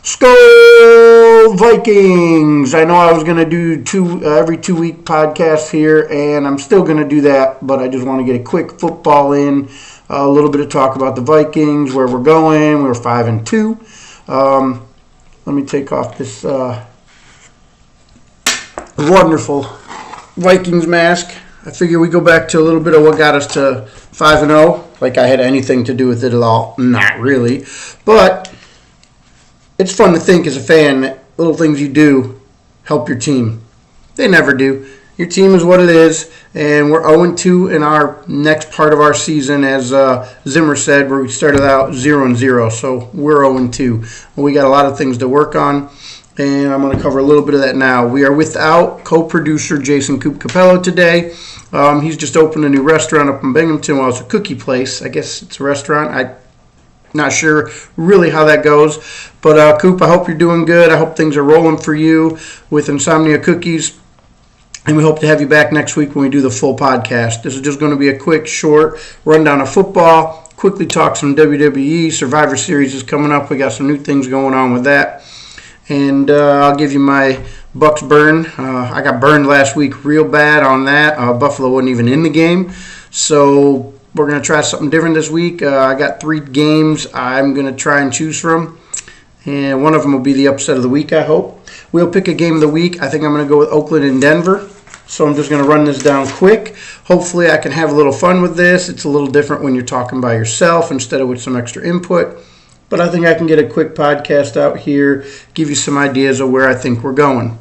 Skull Vikings. I know I was going to do every 2-week podcast here, and I'm still going to do that, but I just want to get a quick football in, a little bit of talk about the Vikings, where we're going. We're 5-2. Let me take off this wonderful Vikings mask. I figure we go back to a little bit of what got us to 5-0, like I had anything to do with it at all. Not really, but it's fun to think as a fan that little things you do help your team. They never do. Your team is what it is, and we're 0-2 in our next part of our season, as Zimmer said, where we started out 0-0, so we're 0-2. We got a lot of things to work on, and I'm going to cover a little bit of that now. We are without co-producer Jason Coop Capello today. He's just opened a new restaurant up in Binghamton. Well, it's a cookie place. I guess it's a restaurant. I'm not sure really how that goes. But, Coop, I hope you're doing good. I hope things are rolling for you with Insomnia Cookies. And we hope to have you back next week when we do the full podcast. This is just going to be a quick, short rundown of football. Quickly talk some WWE. Survivor Series is coming up. We got some new things going on with that. And I'll give you my Bucks burn. I got burned last week real bad on that. Buffalo wasn't even in the game. So we're going to try something different this week. I got 3 games I'm going to try and choose from. And one of them will be the upset of the week, I hope. We'll pick a game of the week. I think I'm going to go with Oakland and Denver. So I'm just going to run this down quick. Hopefully I can have a little fun with this. It's a little different when you're talking by yourself instead of with some extra input. But I think I can get a quick podcast out here, give you some ideas of where I think we're going.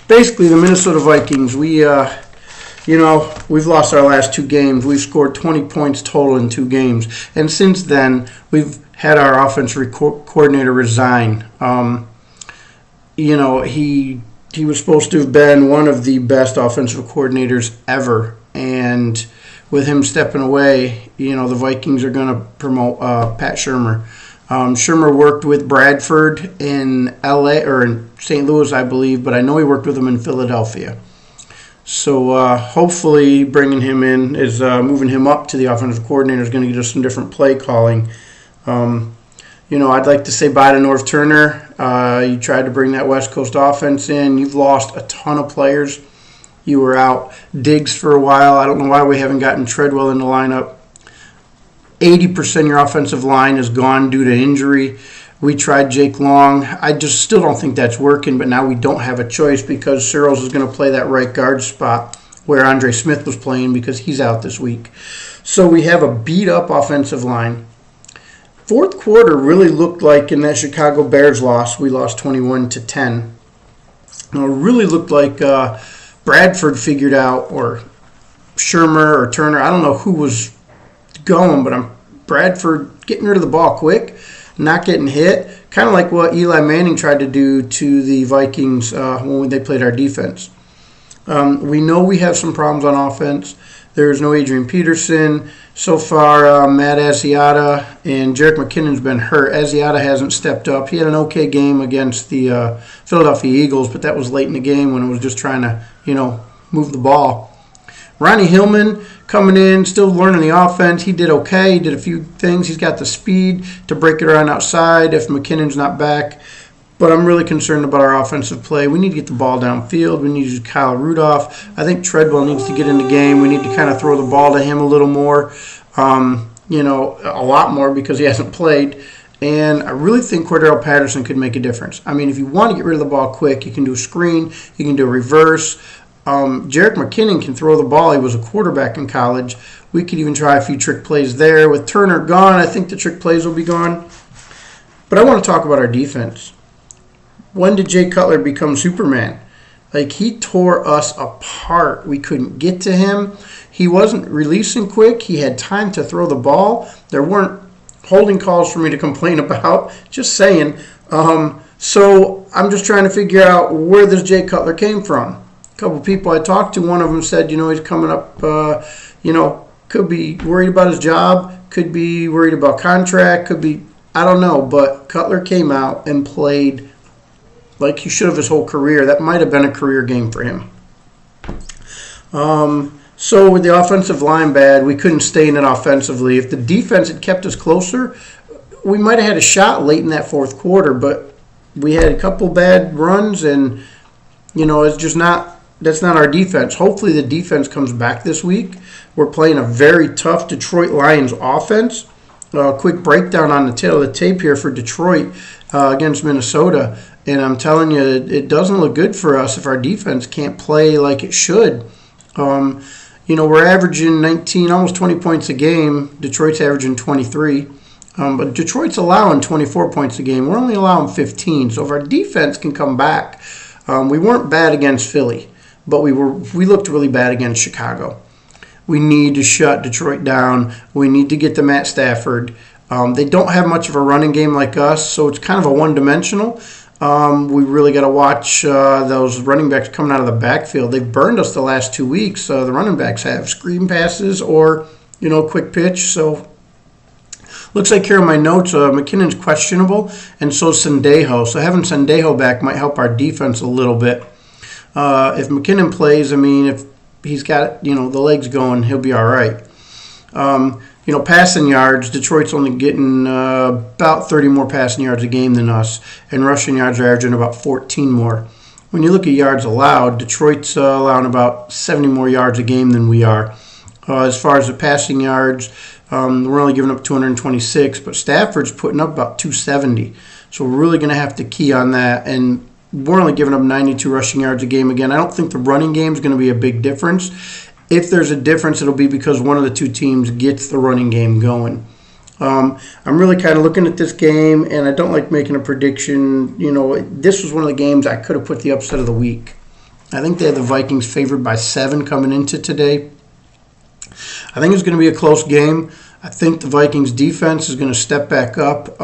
Basically, the Minnesota Vikings, we've lost our last 2 games. We've scored 20 points total in 2 games. And since then, we've had our offensive coordinator resign. He was supposed to have been one of the best offensive coordinators ever. And with him stepping away, the Vikings are going to promote Pat Shurmur. Shurmur worked with Bradford in L.A. or in St. Louis, I believe, but I know he worked with him in Philadelphia. So hopefully bringing him in is moving him up to the offensive coordinator is going to get us some different play calling. I'd like to say bye to North Turner. You tried to bring that West Coast offense in. You've lost a ton of players. You were out Diggs for a while. I don't know why we haven't gotten Treadwell in the lineup. 80% of your offensive line is gone due to injury. We tried Jake Long. I just still don't think that's working, but now we don't have a choice because Searles is going to play that right guard spot where Andre Smith was playing because he's out this week. So we have a beat-up offensive line. Fourth quarter really looked like in that Chicago Bears loss, we lost 21-10. It really looked like Bradford figured out, or Shurmur or Turner, I don't know who was going, but Bradford getting rid of the ball quick, not getting hit, kind of like what Eli Manning tried to do to the Vikings when they played our defense. We know we have some problems on offense. There's no Adrian Peterson. So far, Matt Asiata and Jerick McKinnon's been hurt. Asiata hasn't stepped up. He had an okay game against the Philadelphia Eagles, but that was late in the game when it was just trying to, move the ball. Ronnie Hillman coming in, still learning the offense. He did okay. He did a few things. He's got the speed to break it around outside if McKinnon's not back. But I'm really concerned about our offensive play. We need to get the ball downfield. We need to use Kyle Rudolph. I think Treadwell needs to get in the game. We need to kind of throw the ball to him a little more, a lot more because he hasn't played. And I really think Cordero Patterson could make a difference. I mean, if you want to get rid of the ball quick, you can do a screen, you can do a reverse. Jerick McKinnon can throw the ball. He was a quarterback in college. We could even try a few trick plays there. With Turner gone, I think the trick plays will be gone. But I want to talk about our defense. When did Jay Cutler become Superman? He tore us apart. We couldn't get to him. He wasn't releasing quick. He had time to throw the ball. There weren't holding calls for me to complain about. Just saying. So I'm just trying to figure out where this Jay Cutler came from. A couple of people I talked to, one of them said, he's coming up, could be worried about his job, could be worried about contract, could be, I don't know. But Cutler came out and played like he should have his whole career. That might have been a career game for him. So with the offensive line bad, we couldn't stay in it offensively. If the defense had kept us closer, we might have had a shot late in that fourth quarter, but we had a couple bad runs, and it's just not. That's not our defense. Hopefully the defense comes back this week. We're playing a very tough Detroit Lions offense. Quick breakdown on the tail of the tape here for Detroit against Minnesota. And I'm telling you, it doesn't look good for us if our defense can't play like it should. We're averaging 19, almost 20 points a game. Detroit's averaging 23. But Detroit's allowing 24 points a game. We're only allowing 15. So if our defense can come back, we weren't bad against Philly, but we looked really bad against Chicago. We need to shut Detroit down. We need to get to Matt Stafford. They don't have much of a running game like us, so it's kind of a one-dimensional. We really got to watch those running backs coming out of the backfield. They've burned us the last 2 weeks. The running backs have screen passes or, quick pitch. So looks like here in my notes, McKinnon's questionable, and so Sendejo. So having Sendejo back might help our defense a little bit. If McKinnon plays, if he's got, the legs going, he'll be all right. Passing yards, Detroit's only getting about 30 more passing yards a game than us, and rushing yards are averaging about 14 more. When you look at yards allowed, Detroit's allowing about 70 more yards a game than we are. As far as the passing yards, we're only giving up 226, but Stafford's putting up about 270. So we're really going to have to key on that, and we're only giving up 92 rushing yards a game. Again, I don't think the running game is going to be a big difference. If there's a difference, it'll be because one of the two teams gets the running game going. I'm really kind of looking at this game, and I don't like making a prediction. This was one of the games I could have put the upset of the week. I think they had the Vikings favored by 7 coming into today. I think it's going to be a close game. I think the Vikings defense is going to step back up.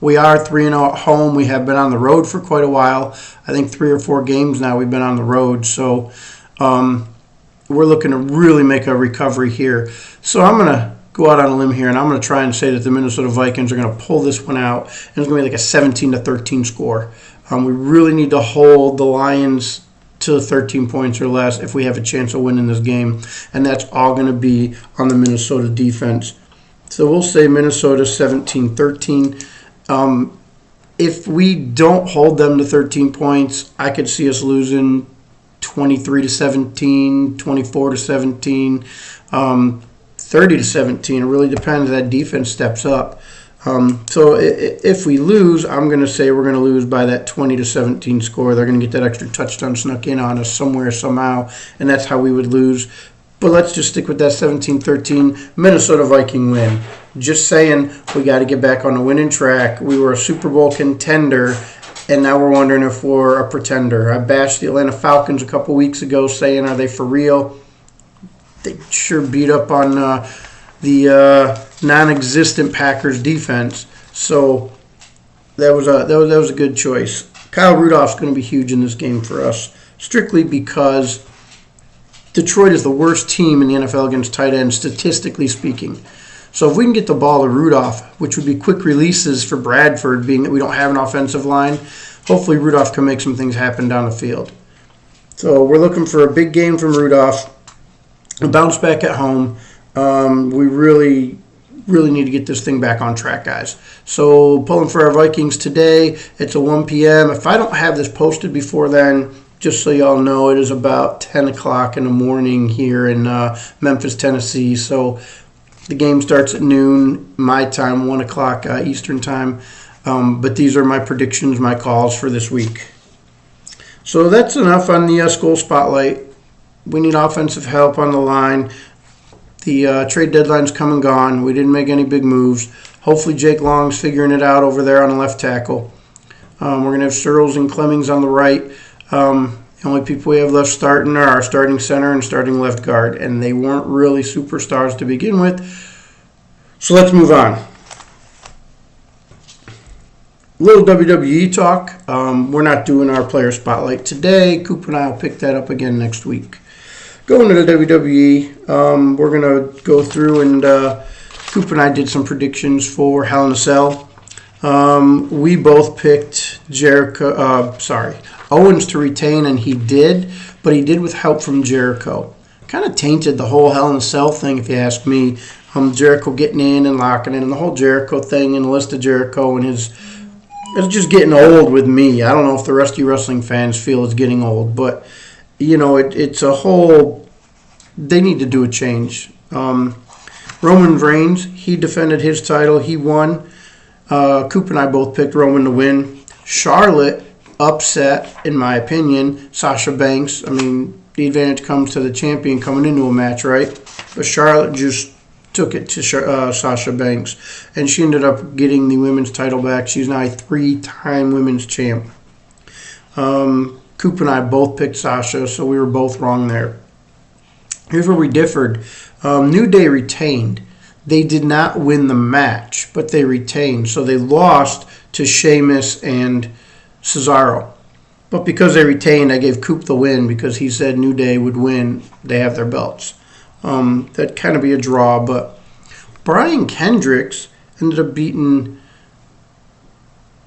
We are 3-0 at home. We have been on the road for quite a while. I think 3 or 4 games now we've been on the road. So we're looking to really make a recovery here. So I'm going to go out on a limb here, and I'm going to try and say that the Minnesota Vikings are going to pull this one out, and it's going to be like a 17-13 score. We really need to hold the Lions to 13 points or less if we have a chance of winning this game, and that's all going to be on the Minnesota defense. So we'll say Minnesota 17-13. If we don't hold them to 13 points, I could see us losing 23-17, 24-17, 30-17. It really depends. That defense steps up. So if we lose, I'm going to say we're going to lose by that 20-17 score. They're going to get that extra touchdown snuck in on us somewhere, somehow, and that's how we would lose. But let's just stick with that 17-13 Minnesota Viking win. Just saying, we got to get back on the winning track. We were a Super Bowl contender, and now we're wondering if we're a pretender. I bashed the Atlanta Falcons a couple weeks ago saying, are they for real? They sure beat up on the non-existent Packers defense. So that was a good choice. Kyle Rudolph's going to be huge in this game for us, strictly because Detroit is the worst team in the NFL against tight ends, statistically speaking. So if we can get the ball to Rudolph, which would be quick releases for Bradford, being that we don't have an offensive line, hopefully Rudolph can make some things happen down the field. So we're looking for a big game from Rudolph, a bounce back at home. We really need to get this thing back on track, guys. So pulling for our Vikings today. It's a 1 p.m. If I don't have this posted before then, just so y'all know, it is about 10 o'clock in the morning here in Memphis, Tennessee. So the game starts at noon, my time, 1 o'clock Eastern time. But these are my predictions, my calls for this week. So that's enough on the Skull Spotlight. We need offensive help on the line. The trade deadline's come and gone. We didn't make any big moves. Hopefully Jake Long's figuring it out over there on the left tackle. We're going to have Searles and Clemmings on the right. The only people we have left starting are our starting center and starting left guard, and they weren't really superstars to begin with. So let's move on. Little WWE talk. We're not doing our player spotlight today. Coop and I will pick that up again next week. Going to the WWE, we're going to go through, and Coop and I did some predictions for Hell in a Cell. We both picked Owens to retain, and he did, but he did with help from Jericho. Kind of tainted the whole Hell in a Cell thing, if you ask me. Jericho getting in and locking in, and the whole Jericho thing, and the list of Jericho and his. It's just getting old with me. I don't know if the rest of you wrestling fans feel it's getting old, but it's a whole. They need to do a change. Roman Reigns, he defended his title. He won. Coop and I both picked Roman to win. Charlotte upset, in my opinion, Sasha Banks. I mean, the advantage comes to the champion coming into a match, right? But Charlotte just took it to Sasha Banks, and she ended up getting the women's title back. She's now a 3-time women's champ. Coop and I both picked Sasha, so we were both wrong there. Here's where we differed. New Day retained. They did not win the match, but they retained. So they lost to Sheamus and Cesaro. But because they retained, I gave Coop the win because he said New Day would win. They have their belts. That'd kind of be a draw, but Brian Kendricks ended up beating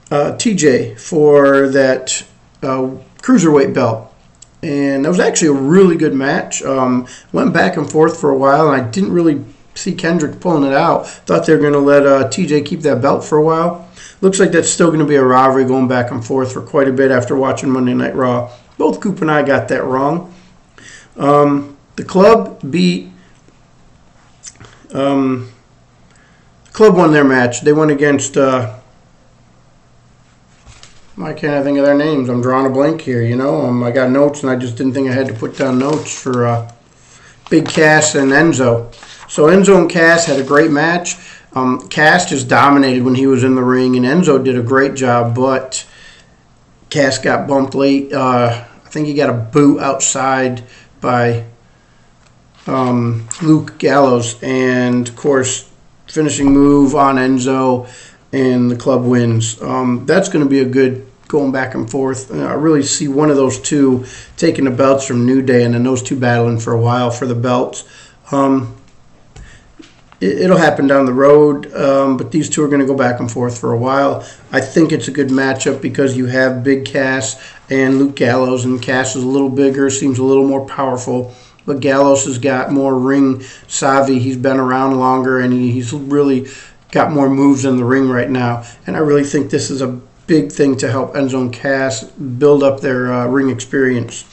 TJ for that cruiserweight belt. And that was actually a really good match. Went back and forth for a while, and I didn't really see Kendrick pulling it out. Thought they were going to let TJ keep that belt for a while. Looks like that's still going to be a rivalry going back and forth for quite a bit after watching Monday Night Raw. Both Coop and I got that wrong. The Club beat... the Club won their match. They went against... why can't I think of their names? I'm drawing a blank here, I got notes, and I just didn't think I had to put down notes for Big Cass and Enzo. So Enzo and Cass had a great match. Cass just dominated when he was in the ring, and Enzo did a great job, but Cass got bumped late. I think he got a boot outside by Luke Gallows, and, of course, finishing move on Enzo, and the Club wins. That's going to be a good going back and forth. I really see one of those two taking the belts from New Day, and then those two battling for a while for the belts. It'll happen down the road, but these two are going to go back and forth for a while. I think it's a good matchup because you have Big Cass and Luke Gallows, and Cass is a little bigger, seems a little more powerful, but Gallows has got more ring savvy. He's been around longer, and he's really got more moves in the ring right now, and I really think this is a big thing to help Enzo and Cass build up their ring experience.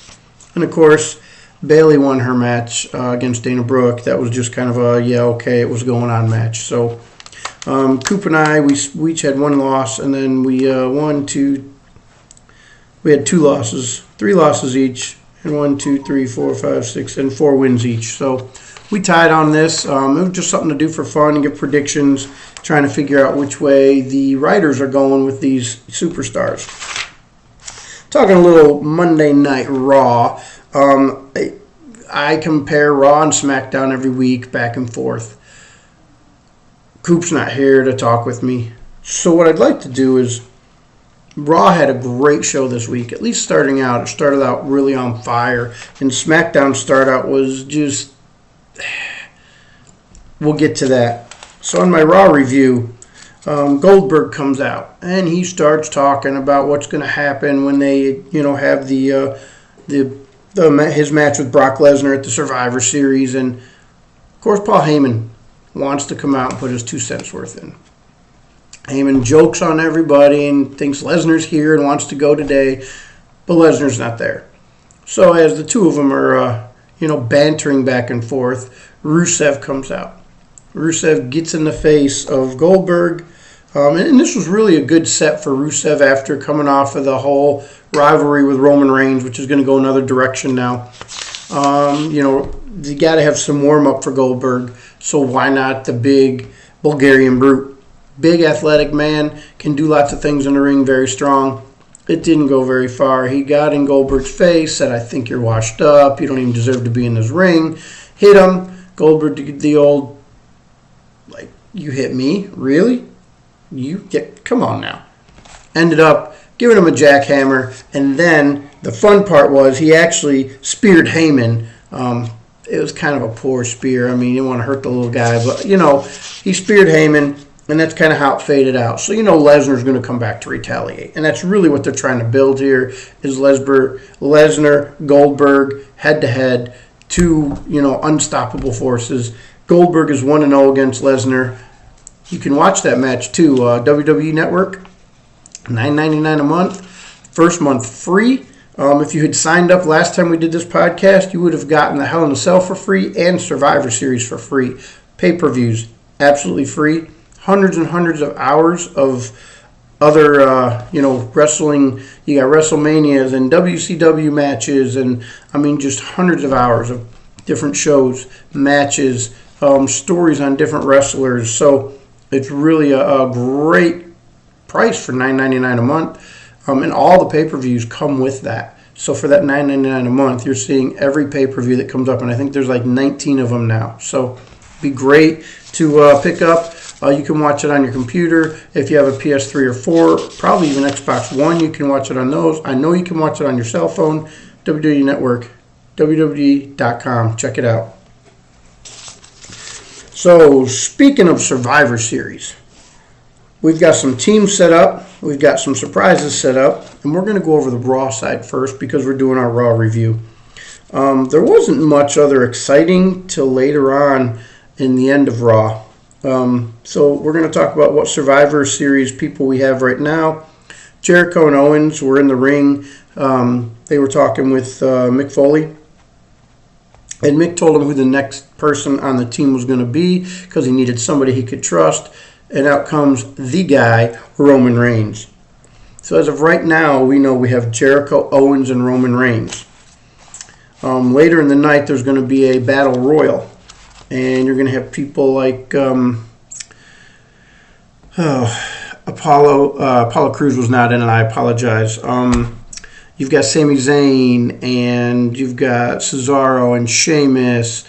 And, of course, Bayley won her match against Dana Brooke. That was just kind of a, it was going on match. So Coop and I, we each had one loss, and then we had 2 losses, 3 losses each, and 1, 2, 3, 4, 5, 6, and 4 wins each. So we tied on this. It was just something to do for fun and get predictions, trying to figure out which way the writers are going with these superstars. Talking a little Monday Night Raw. I compare Raw and SmackDown every week, back and forth. Coop's not here to talk with me. So what I'd like to do is, Raw had a great show this week, at least starting out. It started out really on fire. And SmackDown start out was just... We'll get to that. So in my Raw review, Goldberg comes out, and he starts talking about what's going to happen when they, have his match with Brock Lesnar at the Survivor Series. And, of course, Paul Heyman wants to come out and put his 2 cents worth in. Heyman jokes on everybody and thinks Lesnar's here and wants to go today, but Lesnar's not there. So as the two of them are, bantering back and forth, Rusev comes out. Rusev gets in the face of Goldberg, and this was really a good set for Rusev after coming off of the whole rivalry with Roman Reigns, which is going to go another direction now. You got to have some warm-up for Goldberg, so why not the big Bulgarian Brute? Big athletic man, can do lots of things in the ring, very strong. It didn't go very far. He got in Goldberg's face, said, I think you're washed up, you don't even deserve to be in this ring. Hit him. Goldberg did the old, you hit me? Really? Come on now. Ended up giving him a jackhammer, and then the fun part was he actually speared Heyman. It was kind of a poor spear. I mean, you didn't want to hurt the little guy, but, he speared Heyman, and that's kind of how it faded out. So, Lesnar's going to come back to retaliate, and that's really what they're trying to build here is Lesnar, Goldberg, head-to-head, 2, unstoppable forces. Goldberg is 1-0 against Lesnar. You can watch that match too. WWE Network, $9.99 a month. First month free. If you had signed up last time we did this podcast, you would have gotten the Hell in a Cell for free and Survivor Series for free. Pay-per-views, absolutely free. Hundreds and hundreds of hours of other, wrestling. You got WrestleManias and WCW matches, and just hundreds of hours of different shows, matches, stories on different wrestlers. So it's really a great price for $9.99 a month. And all the pay-per-views come with that. So for that $9.99 a month, you're seeing every pay-per-view that comes up, and I think there's like 19 of them now. So it'd be great to pick up. You can watch it on your computer. If you have a PS3 or 4, probably even Xbox One, you can watch it on those. I know you can watch it on your cell phone. WWE Network, WWE.com. Check it out. So speaking of Survivor Series, we've got some teams set up. We've got some surprises set up. And we're going to go over the Raw side first because we're doing our Raw review. There wasn't much other exciting till later on in the end of Raw. So we're going to talk about what Survivor Series people we have right now. Jericho and Owens were in the ring. They were talking with Mick Foley. And Mick told him who the next person on the team was going to be because he needed somebody he could trust. And out comes the guy, Roman Reigns. So as of right now, we know we have Jericho, Owens, and Roman Reigns. Later in the night, there's going to be a battle royal. And you're going to have people like Apollo Crews was not in, and I apologize. You've got Sami Zayn, and you've got Cesaro and Sheamus.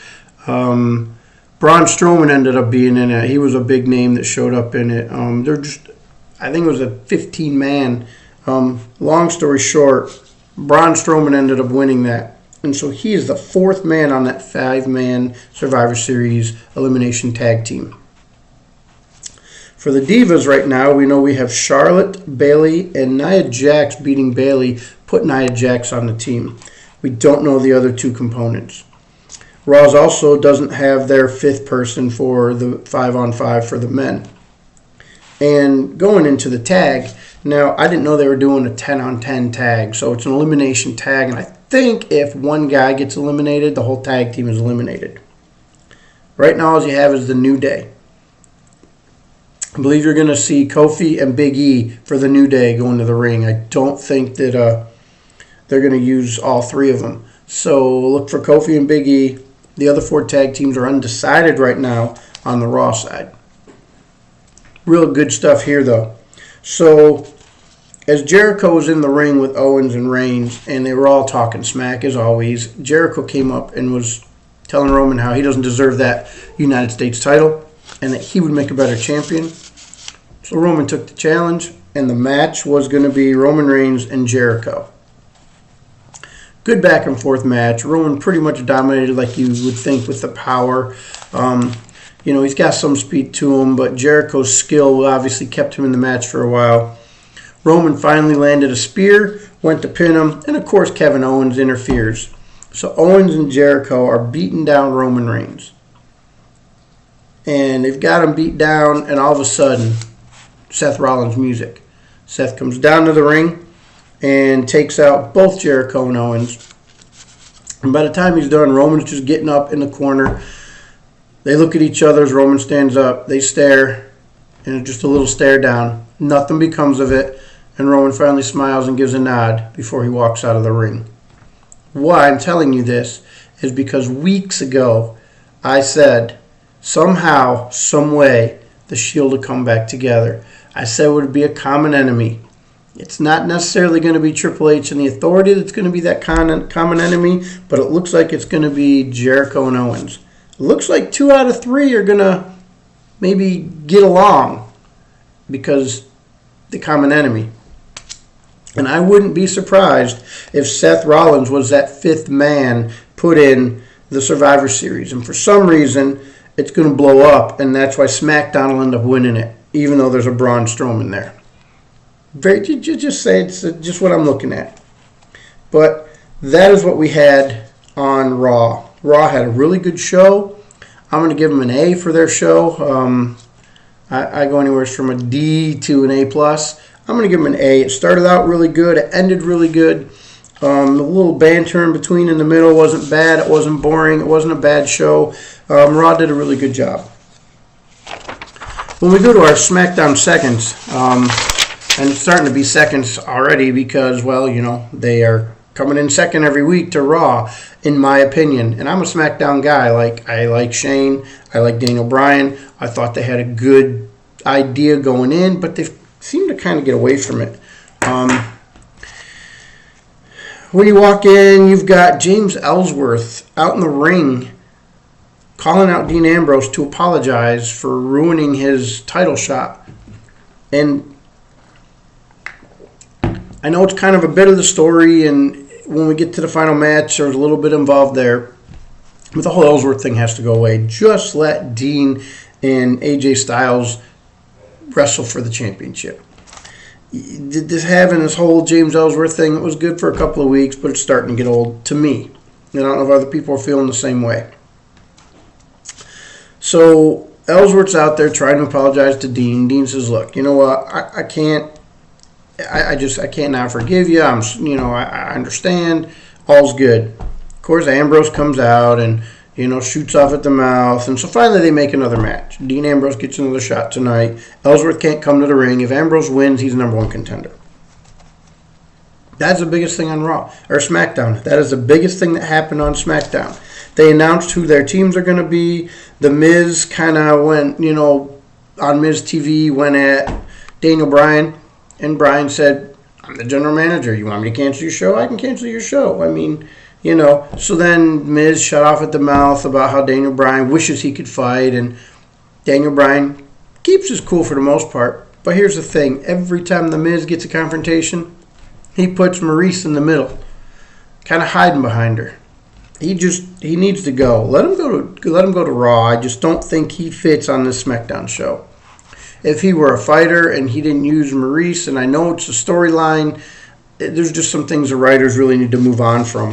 Braun Strowman ended up being in it. He was a big name that showed up in it. I think it was a 15-man. Long story short, Braun Strowman ended up winning that. And so he is the fourth man on that 5-man Survivor Series elimination tag team. For the Divas right now, we know we have Charlotte, Bayley, and Nia Jax beating Bayley, put Nia Jax on the team. We don't know the other two components. Raws also doesn't have their fifth person for the 5-on-5 for the men. And going into the tag, now I didn't know they were doing a 10-on-10 tag, so it's an elimination tag, and I think if one guy gets eliminated, the whole tag team is eliminated. Right now, all you have is the New Day. I believe you're going to see Kofi and Big E for the New Day going to the ring. I don't think that they're going to use all three of them. So look for Kofi and Big E. The other 4 tag teams are undecided right now on the Raw side. Real good stuff here, though. So as Jericho was in the ring with Owens and Reigns, and they were all talking smack as always, Jericho came up and was telling Roman how he doesn't deserve that United States title and that he would make a better champion. So Roman took the challenge, and the match was going to be Roman Reigns and Jericho. Good back and forth match. Roman pretty much dominated like you would think with the power. He's got some speed to him, but Jericho's skill obviously kept him in the match for a while. Roman finally landed a spear, went to pin him, and of course Kevin Owens interferes. So Owens and Jericho are beating down Roman Reigns. And they've got him beat down, and all of a sudden, Seth Rollins music. Seth comes down to the ring and takes out both Jericho and Owens. And by the time he's done, Roman's just getting up in the corner. They look at each other as Roman stands up. They stare, and just a little stare down. Nothing becomes of it, and Roman finally smiles and gives a nod before he walks out of the ring. Why I'm telling you this is because weeks ago I said somehow, some way, the Shield would come back together. I said it would be a common enemy. It's not necessarily going to be Triple H and the Authority that's going to be that common enemy, but it looks like it's going to be Jericho and Owens. It looks like 2 out of 3 are going to maybe get along because the common enemy. And I wouldn't be surprised if Seth Rollins was that 5th man put in the Survivor Series. And for some reason, it's going to blow up, and that's why SmackDown will end up winning it, even though there's a Braun Strowman there. Just say it's just what I'm looking at. But that is what we had on Raw. Raw had a really good show. I'm going to give them an A for their show. I go anywhere from a D to an A+. I'm going to give them an A. It started out really good. It ended really good. The little banter in between in the middle wasn't bad. It wasn't boring. It wasn't a bad show. Raw did a really good job. When we go to our SmackDown seconds, and it's starting to be seconds already because, well, you know, they are coming in second every week to Raw, in my opinion. And I'm a SmackDown guy. I like Shane. I like Daniel Bryan. I thought they had a good idea going in, but they seem to kind of get away from it. When you walk in, you've got James Ellsworth out in the ring calling out Dean Ambrose to apologize for ruining his title shot. And I know it's kind of a bit of the story, and when we get to the final match, there's a little bit involved there. But the whole Ellsworth thing has to go away. Just let Dean and AJ Styles wrestle for the championship. Having this whole James Ellsworth thing, it was good for a couple of weeks, but it's starting to get old to me. And I don't know if other people are feeling the same way. So Ellsworth's out there trying to apologize to Dean. Dean says, "Look, you know what? I can't. I can't now forgive you. I understand. All's good." Of course, Ambrose comes out and shoots off at the mouth, and so finally they make another match. Dean Ambrose gets another shot tonight. Ellsworth can't come to the ring. If Ambrose wins, he's the #1 contender. That's the biggest thing on Raw or SmackDown. That is the biggest thing that happened on SmackDown. They announced who their teams are going to be. The Miz kind of went, on Miz TV, went at Daniel Bryan, and Bryan said, "I'm the general manager. You want me to cancel your show? I can cancel your show." I mean, So then Miz shut off at the mouth about how Daniel Bryan wishes he could fight, and Daniel Bryan keeps his cool for the most part. But here's the thing. Every time the Miz gets a confrontation, he puts Maurice in the middle, kind of hiding behind her. He needs to go. Let him go to Raw. I just don't think he fits on this SmackDown show. If he were a fighter and he didn't use Maurice, and I know it's a storyline, there's just some things the writers really need to move on from.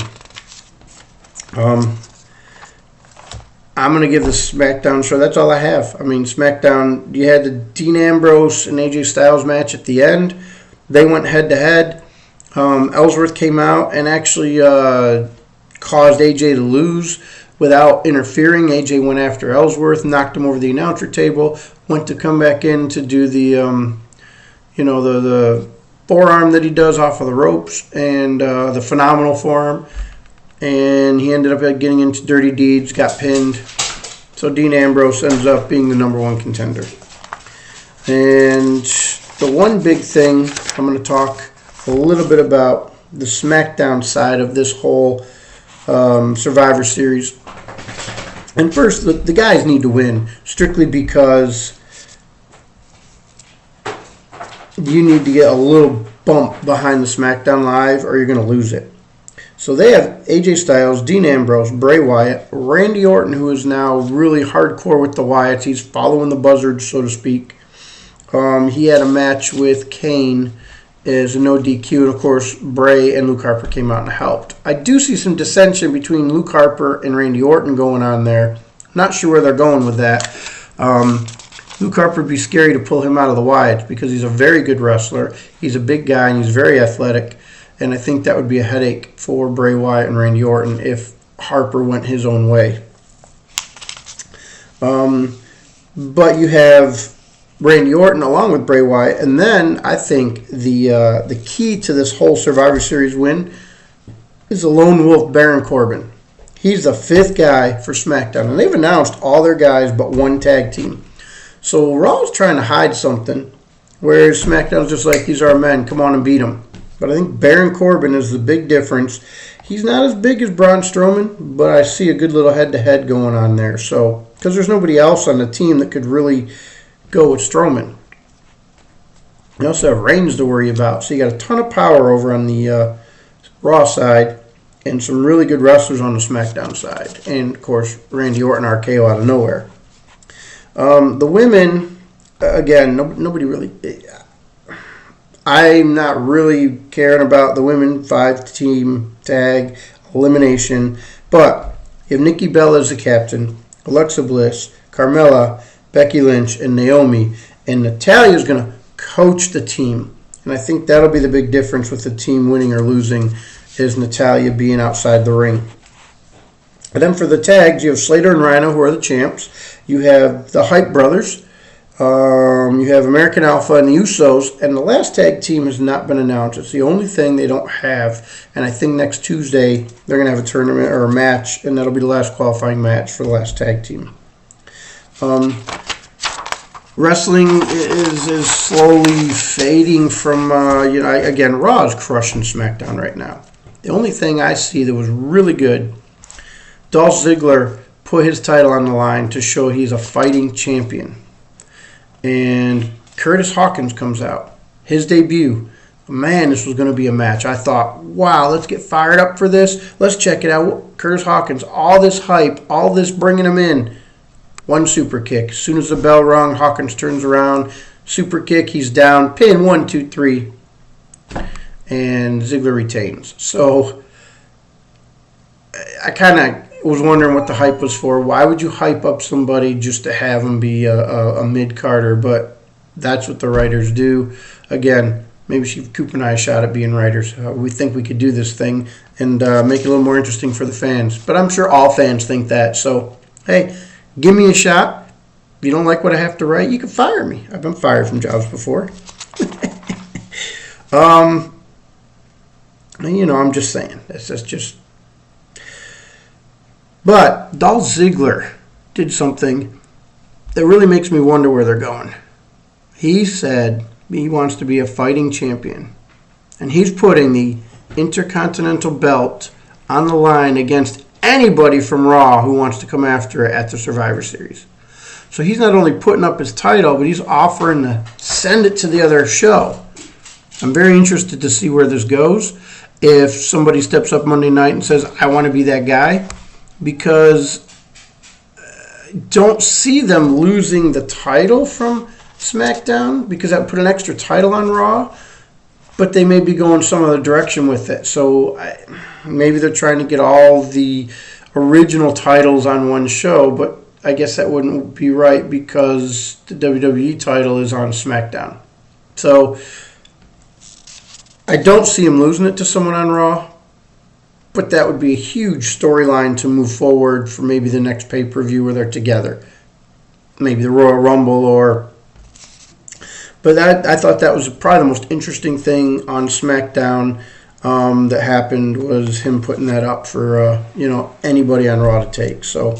I'm going to give the SmackDown show. That's all I have. I mean, SmackDown, you had the Dean Ambrose and AJ Styles match at the end. They went head-to-head. Ellsworth came out and actually caused AJ to lose without interfering. AJ went after Ellsworth, knocked him over the announcer table, went to come back in to do the, the forearm that he does off of the ropes, and the phenomenal forearm. And he ended up getting into dirty deeds, got pinned. So Dean Ambrose ends up being the #1 contender. And the one big thing, I'm going to talk a little bit about the SmackDown side of this whole Survivor Series. And first, the guys need to win, strictly because you need to get a little bump behind the SmackDown Live or you're going to lose it. So they have AJ Styles, Dean Ambrose, Bray Wyatt, Randy Orton, who is now really hardcore with the Wyatts. He's following the buzzards, so to speak. He had a match with Kane as a no DQ, and of course Bray and Luke Harper came out and helped. I do see some dissension between Luke Harper and Randy Orton going on there. Not sure where they're going with that. Luke Harper would be scary to pull him out of the Wyatts because he's a very good wrestler. He's a big guy and he's very athletic. And I think that would be a headache for Bray Wyatt and Randy Orton if Harper went his own way. But you have Randy Orton along with Bray Wyatt. And then I think the key to this whole Survivor Series win is the lone wolf Baron Corbin. He's the 5th guy for SmackDown. And they've announced all their guys but one tag team. So Raw's trying to hide something, whereas SmackDown's just like, these are our men, come on and beat them. But I think Baron Corbin is the big difference. He's not as big as Braun Strowman, but I see a good little head-to-head going on there. So, because there's nobody else on the team that could really go with Strowman. You also have Reigns to worry about. So you got a ton of power over on the Raw side and some really good wrestlers on the SmackDown side. And, of course, Randy Orton, RKO out of nowhere. The women, again, nobody really... I'm not really caring about the women 5-team tag elimination, but you have Nikki Bella as the captain, Alexa Bliss, Carmella, Becky Lynch, and Naomi. And Natalya is going to coach the team. And I think that'll be the big difference with the team winning or losing, is Natalya being outside the ring. And then for the tags, you have Slater and Rhino, who are the champs. You have the Hype Brothers. You have American Alpha and the Usos. And the last tag team has not been announced. It's the only thing they don't have. And I think next Tuesday they're going to have a tournament or a match, and that'll be the last qualifying match for the last tag team. Wrestling is slowly fading from, again, Raw is crushing SmackDown right now. The only thing I see that was really good, Dolph Ziggler put his title on the line to show he's a fighting champion. And Curtis Hawkins comes out. His debut. Man, this was going to be a match. I thought, wow, let's get fired up for this. Let's check it out. Curtis Hawkins, all this hype, all this bringing him in. One super kick. As soon as the bell rung, Hawkins turns around. Super kick, he's down. Pin, 1, 2, 3. And Ziggler retains. So, I kind of was wondering what the hype was for. Why would you hype up somebody just to have him be a mid-carder? But that's what the writers do. Again, maybe Coop and I shot at being writers. We think we could do this thing and make it a little more interesting for the fans. But I'm sure all fans think that. So, hey, give me a shot. If you don't like what I have to write, you can fire me. I've been fired from jobs before. I'm just saying. That's just. But Dolph Ziggler did something that really makes me wonder where they're going. He said he wants to be a fighting champion. And he's putting the Intercontinental belt on the line against anybody from Raw who wants to come after it at the Survivor Series. So he's not only putting up his title, but he's offering to send it to the other show. I'm very interested to see where this goes. If somebody steps up Monday night and says, I want to be that guy, because don't see them losing the title from SmackDown, because that would put an extra title on Raw, but they may be going some other direction with it. So maybe they're trying to get all the original titles on one show, but I guess that wouldn't be right because the WWE title is on SmackDown. So I don't see him losing it to someone on Raw, but that would be a huge storyline to move forward for maybe the next pay-per-view where they're together. Maybe the Royal Rumble or... But I thought that was probably the most interesting thing on SmackDown that happened, was him putting that up for anybody on Raw to take. So,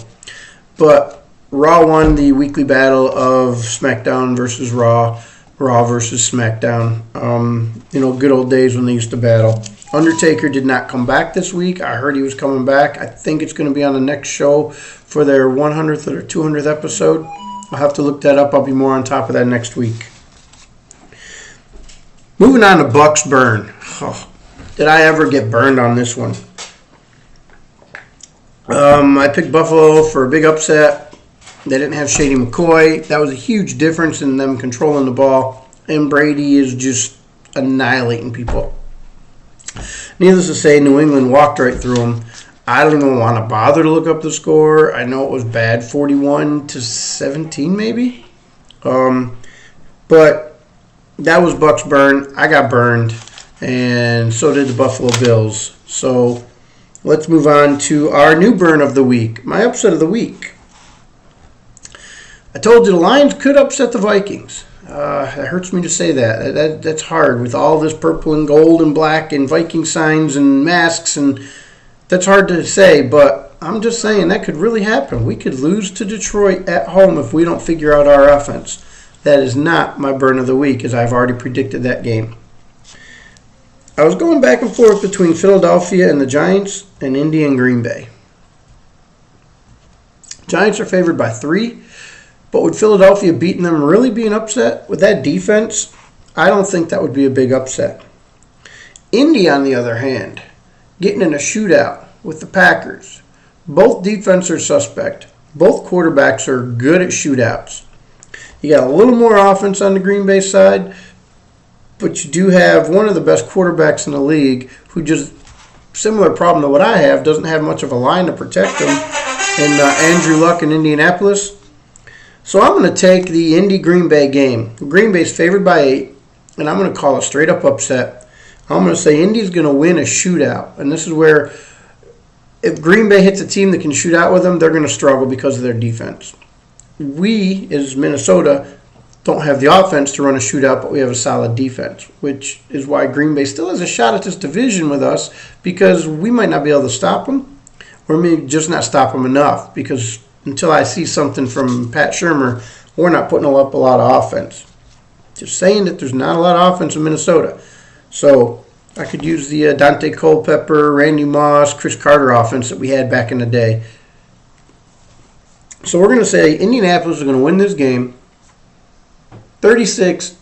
but Raw won the weekly battle of SmackDown versus Raw versus SmackDown. Good old days when they used to battle. Undertaker did not come back this week. I heard he was coming back. I think it's going to be on the next show for their 100th or 200th episode. I'll have to look that up. I'll be more on top of that next week. Moving on to Bucks burn. Oh, did I ever get burned on this one? I picked Buffalo for a big upset. They didn't have Shady McCoy. That was a huge difference in them controlling the ball. And Brady is just annihilating people. Needless to say, New England walked right through them. I don't even want to bother to look up the score. I know it was bad, 41-17 maybe. But that was Bucks burn. I got burned, and so did the Buffalo Bills. So let's move on to our new burn of the week, my upset of the week. I told you the Lions could upset the Vikings. It hurts me to say that. That's hard with all this purple and gold and black and Viking signs and masks, and that's hard to say, but I'm just saying that could really happen. We could lose to Detroit at home if we don't figure out our offense. That is not my burn of the week, as I've already predicted that game. I was going back and forth between Philadelphia and the Giants and Indy and Green Bay. Giants are favored by 3. But would Philadelphia beating them really be an upset? With that defense, I don't think that would be a big upset. Indy, on the other hand, getting in a shootout with the Packers. Both defenses are suspect. Both quarterbacks are good at shootouts. You got a little more offense on the Green Bay side, but you do have one of the best quarterbacks in the league who just, similar problem to what I have, doesn't have much of a line to protect him. and Andrew Luck in Indianapolis. So I'm going to take the Indy-Green Bay game. Green Bay's favored by 8, and I'm going to call a straight-up upset. I'm going to say Indy's going to win a shootout, and this is where if Green Bay hits a team that can shoot out with them, they're going to struggle because of their defense. We, as Minnesota, don't have the offense to run a shootout, but we have a solid defense, which is why Green Bay still has a shot at this division with us, because we might not be able to stop them, or maybe just not stop them enough, because until I see something from Pat Shurmur, we're not putting up a lot of offense. Just saying that there's not a lot of offense in Minnesota. So I could use the Dante Culpepper, Randy Moss, Chris Carter offense that we had back in the day. So we're going to say Indianapolis is going to win this game 36-33.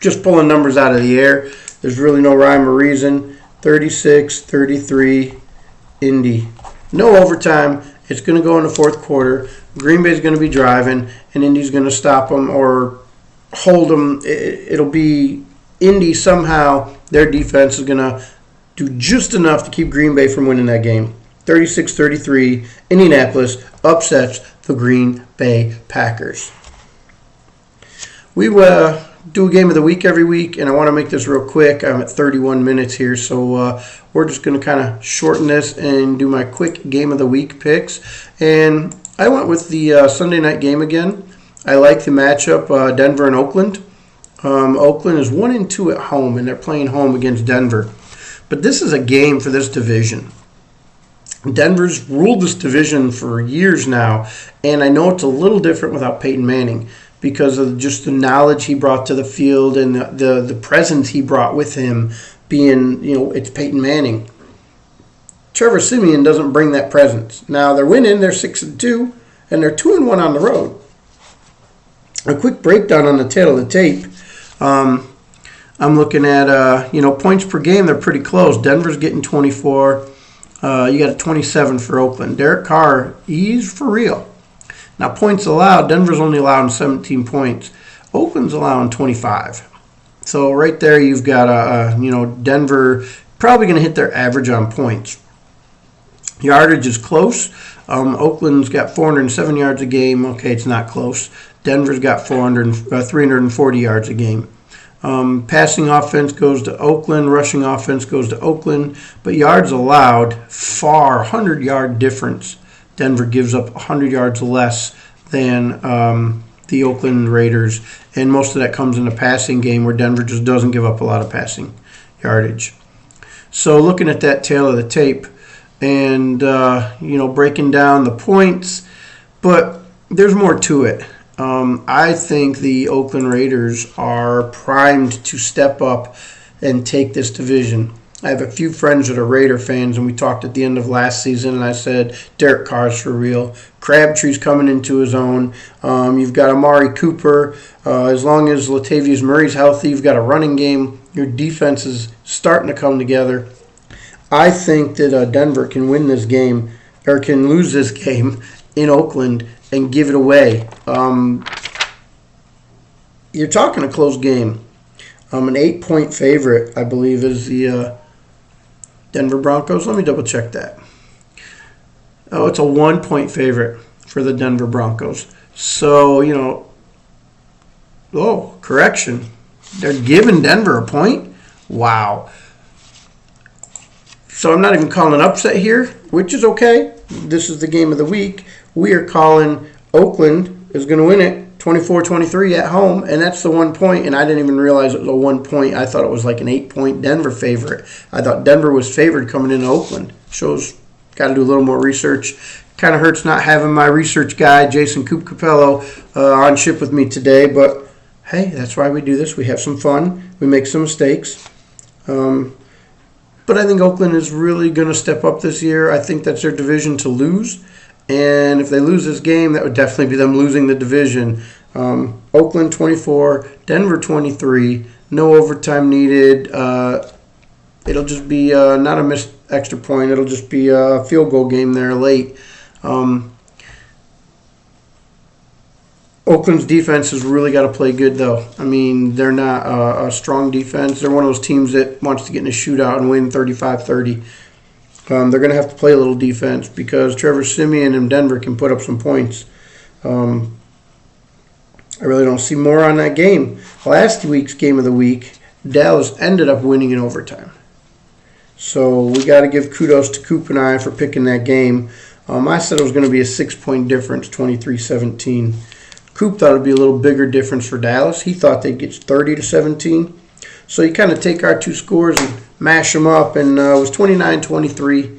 Just pulling numbers out of the air. There's really no rhyme or reason. 36-33 Indy. No overtime. It's going to go in the fourth quarter. Green Bay's going to be driving, and Indy's going to stop them or hold them. It'll be Indy somehow. Their defense is going to do just enough to keep Green Bay from winning that game. 36-33, Indianapolis upsets the Green Bay Packers. We do a game of the week every week, and I want to make this real quick. I'm at 31 minutes here, so we're just going to kind of shorten this and do my quick game of the week picks. And I went with the Sunday night game again. I like the matchup, Denver and Oakland. Oakland is 1-2 at home, and they're playing home against Denver. But this is a game for this division. Denver's ruled this division for years now, and I know it's a little different without Peyton Manning because of just the knowledge he brought to the field and the presence he brought with him being, it's Peyton Manning. Trevor Siemian doesn't bring that presence. Now, they're winning. They're 6-2, and they're 2-1 on the road. A quick breakdown on the tail of the tape. I'm looking at, points per game. They're pretty close. Denver's getting 24. You got a 27 for Oakland. Derek Carr, he's for real. Now, points allowed, Denver's only allowing 17 points. Oakland's allowing 25. So right there you've got, Denver probably going to hit their average on points. Yardage is close. Oakland's got 407 yards a game. Okay, it's not close. Denver's got 340 yards a game. Passing offense goes to Oakland. Rushing offense goes to Oakland. But yards allowed, 100-yard difference. Denver gives up 100 yards less than the Oakland Raiders. And most of that comes in the passing game where Denver just doesn't give up a lot of passing yardage. So looking at that tail of the tape and, breaking down the points, but there's more to it. I think the Oakland Raiders are primed to step up and take this division. I have a few friends that are Raider fans, and we talked at the end of last season, and I said, Derek Carr's for real. Crabtree's coming into his own. You've got Amari Cooper. As long as Latavius Murray's healthy, you've got a running game. Your defense is starting to come together. I think that Denver can win this game, or can lose this game in Oakland and give it away. You're talking a close game. An 8-point favorite, I believe, is the Denver Broncos. Let me double check that. Oh, it's a 1-point favorite for the Denver Broncos. So, correction. They're giving Denver a point? Wow. So I'm not even calling an upset here, which is okay. This is the game of the week. We are calling Oakland is going to win it 24-23 at home, and that's the 1 point, and I didn't even realize it was a 1 point. I thought it was like an 8-point Denver favorite. I thought Denver was favored coming into Oakland. Shows got to do a little more research. Kind of hurts not having my research guy, Jason Coop Capello, on ship with me today, but hey, that's why we do this. We have some fun. We make some mistakes. But I think Oakland is really going to step up this year. I think that's their division to lose. And if they lose this game, that would definitely be them losing the division. Oakland 24, Denver 23, no overtime needed. It'll just be not a missed extra point. It'll just be a field goal game there late. Oakland's defense has really got to play good, though. I mean, they're not a strong defense. They're one of those teams that wants to get in a shootout and win 35-30. they're going to have to play a little defense because Trevor Siemian in Denver can put up some points. I really don't see more on that game. Last week's game of the week, Dallas ended up winning in overtime. So we got to give kudos to Coop and I for picking that game. I said it was going to be a 6-point difference, 23-17. Coop thought it would be a little bigger difference for Dallas. He thought they'd get 30-17. So you kind of take our two scores and mash them up, and it was 29-23.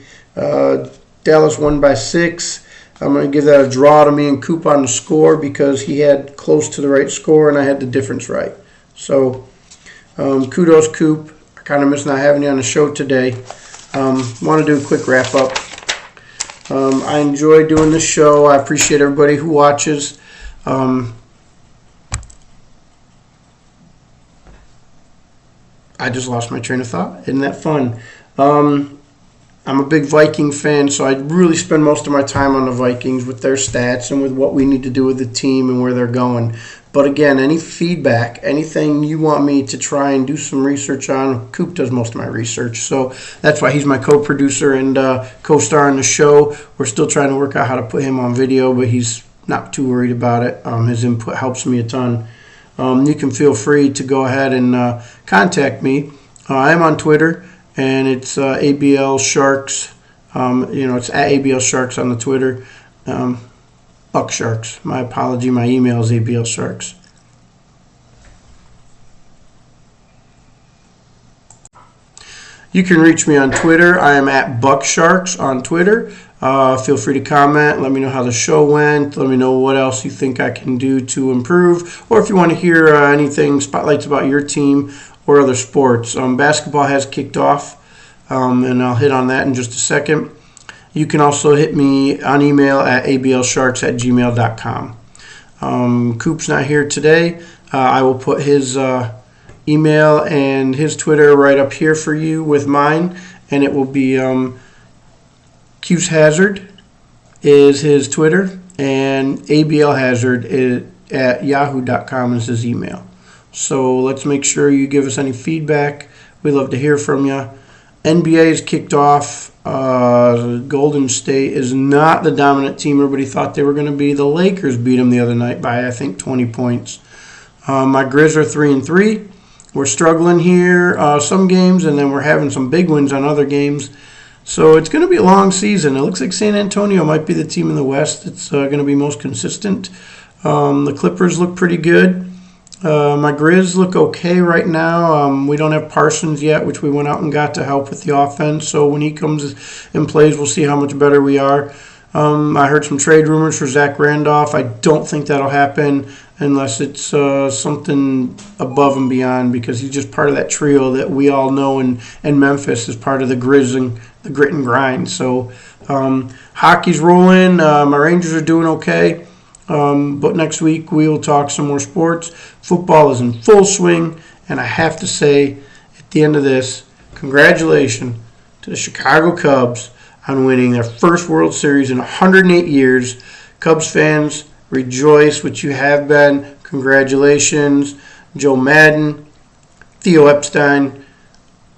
Dallas won by 6. I'm going to give that a draw to me and Coop on the score because he had close to the right score and I had the difference right. So kudos, Coop. I kind of miss not having you on the show today. Want to do a quick wrap-up. I enjoy doing this show. I appreciate everybody who watches. I just lost my train of thought. Isn't that fun? I'm a big Viking fan, so I really spend most of my time on the Vikings with their stats and with what we need to do with the team and where they're going. But again, any feedback, anything you want me to try and do some research on, Coop does most of my research. So that's why he's my co-producer and co-star on the show. We're still trying to work out how to put him on video, but he's not too worried about it. His input helps me a ton. You can feel free to go ahead and contact me. I am on Twitter, and it's ABL Sharks. It's at ABL Sharks on the Twitter. Buck Sharks. My apology. My email is ABL Sharks. You can reach me on Twitter. I am at Buck Sharks on Twitter. Feel free to comment. Let me know how the show went. Let me know what else you think I can do to improve. Or if you want to hear anything, spotlights about your team or other sports. Basketball has kicked off, and I'll hit on that in just a second. You can also hit me on email at ablsharks@gmail.com. Coop's not here today. I will put his email and his Twitter right up here for you with mine, and it will be Q's Hazard is his Twitter, and ABL Hazard is at yahoo.com is his email. So let's make sure you give us any feedback. We love to hear from you. NBA is kicked off. Golden State is not the dominant team everybody thought they were going to be. The Lakers beat them the other night by, I think, 20 points. My Grizz are 3-3. We're struggling here some games, and then we're having some big wins on other games. So it's going to be a long season. It looks like San Antonio might be the team in the West that's going to be most consistent. The Clippers look pretty good. My Grizz look okay right now. We don't have Parsons yet, which we went out and got to help with the offense. So when he comes and plays, we'll see how much better we are. I heard some trade rumors for Zach Randolph. I don't think that'll happen unless it's something above and beyond, because he's just part of that trio that we all know, and Memphis is part of the Grizz and the grit and grind. So hockey's rolling. My Rangers are doing okay. But next week we will talk some more sports. Football is in full swing, and I have to say at the end of this, congratulations to the Chicago Cubs on winning their first World Series in 108 years. Cubs fans, rejoice, which you have been. Congratulations. Joe Madden, Theo Epstein,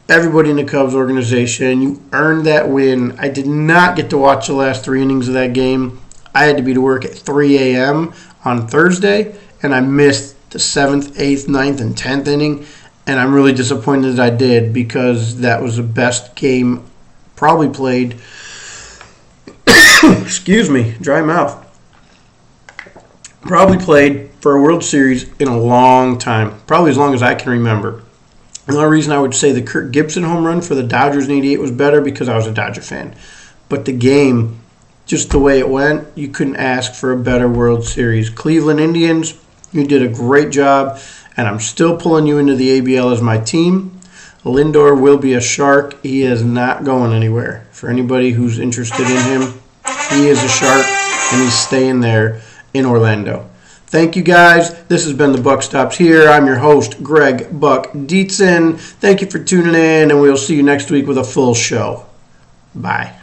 everybody in the Cubs organization. You earned that win. I did not get to watch the last 3 innings of that game. I had to be to work at 3 a.m. on Thursday, and I missed the 7th, 8th, 9th, and 10th inning, and I'm really disappointed that I did, because that was the best game probably played. Excuse me, dry mouth. Probably played for a World Series in a long time, probably as long as I can remember. The only reason I would say the Kirk Gibson home run for the Dodgers in '88 was better because I was a Dodger fan. But the game, just the way it went, you couldn't ask for a better World Series. Cleveland Indians, you did a great job, and I'm still pulling you into the ABL as my team. Lindor will be a Shark. He is not going anywhere. For anybody who's interested in him, he is a Shark, and he's staying there in Orlando. Thank you, guys. This has been the Buck Stops Here. I'm your host, Greg Buck Dietzen. Thank you for tuning in, and we'll see you next week with a full show. Bye.